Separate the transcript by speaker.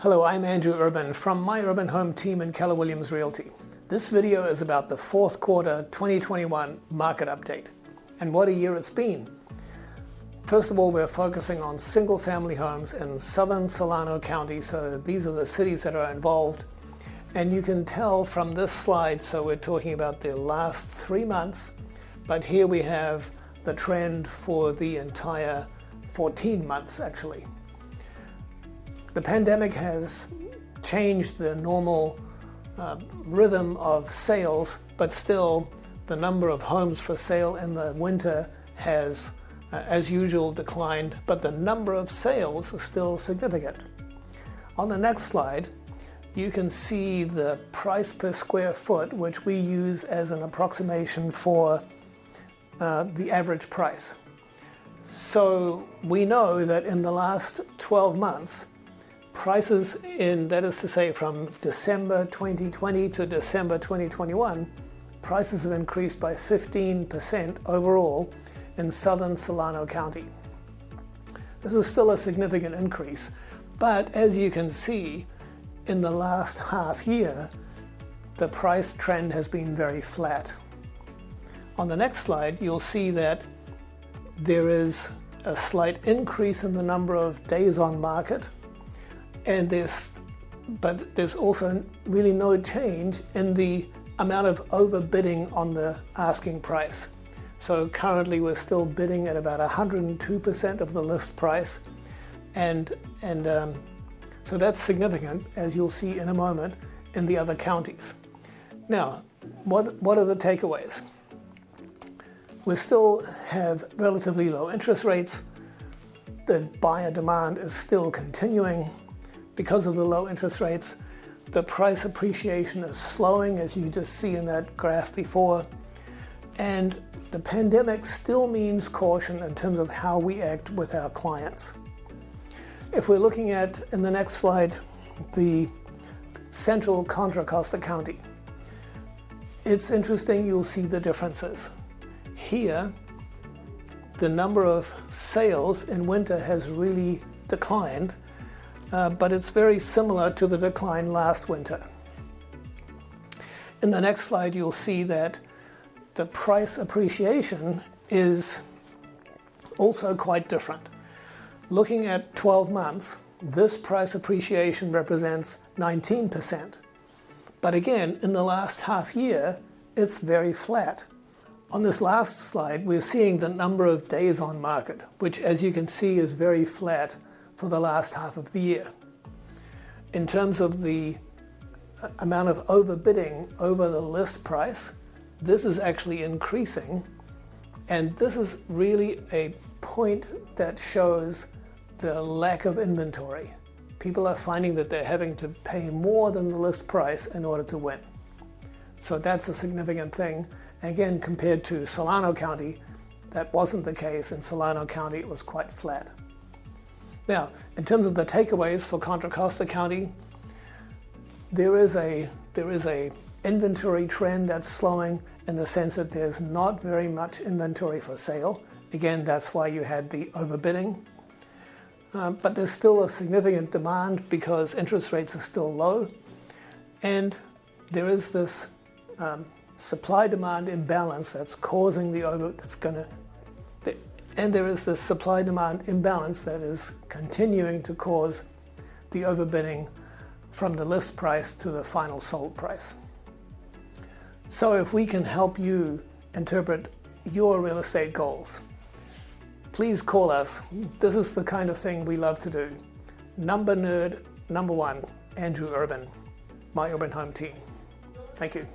Speaker 1: Hello, I'm Andrew Urban from my Urban Home team in Keller Williams Realty. This video is about the fourth quarter 2021 market update and what a year it's been. First of all, we're focusing on single-family homes in southern Solano County, so these are the cities that are involved. And you can tell from this slide, so we're talking about the last 3 months, but here we have the trend for the entire 14 months actually. The pandemic has changed the normal rhythm of sales, but still the number of homes for sale in the winter has, as usual, declined, but the number of sales is still significant. On the next slide, you can see the price per square foot, which we use as an approximation for the average price. So we know that in the last 12 months, prices that is to say from December 2020 to December 2021, prices have increased by 15% overall in southern Solano County. This is still a significant increase, but as you can see, in the last half year, the price trend has been very flat. On the next slide, you'll see that there is a slight increase in the number of days on market, but there's also really no change in the amount of overbidding on the asking price. So currently we're still bidding at about 102% of the list price, and so that's significant, as you'll see in a moment, in the other counties. Now, what are the takeaways? We still have relatively low interest rates. The buyer demand is still continuing. Because of the low interest rates, the price appreciation is slowing, as you just see in that graph before. And the pandemic still means caution in terms of how we act with our clients. If we're looking at, in the next slide, the central Contra Costa County, it's interesting, you'll see the differences. Here, the number of sales in winter has really declined, but it's very similar to the decline last winter. In the next slide, you'll see that the price appreciation is also quite different. Looking at 12 months, this price appreciation represents 19%. But again, in the last half year, it's very flat. On this last slide, we're seeing the number of days on market, which, as you can see, is very flat for the last half of the year. In terms of the amount of overbidding over the list price, this is actually increasing, and this is really a point that shows the lack of inventory. People are finding that they're having to pay more than the list price in order to win. So that's a significant thing. Again, compared to Solano County, that wasn't the case. In Solano County, it was quite flat. Now, in terms of the takeaways for Contra Costa County, there is a inventory trend that's slowing in the sense that there's not very much inventory for sale. Again, that's why you had the overbidding. But there's still a significant demand because interest rates are still low, and there is this supply-demand imbalance that's causing and there is this supply-demand imbalance that is continuing to cause the overbidding from the list price to the final sold price. So if we can help you interpret your real estate goals, please call us. This is the kind of thing we love to do. Number nerd, number one, Andrew Urban, my Urban Home team. Thank you.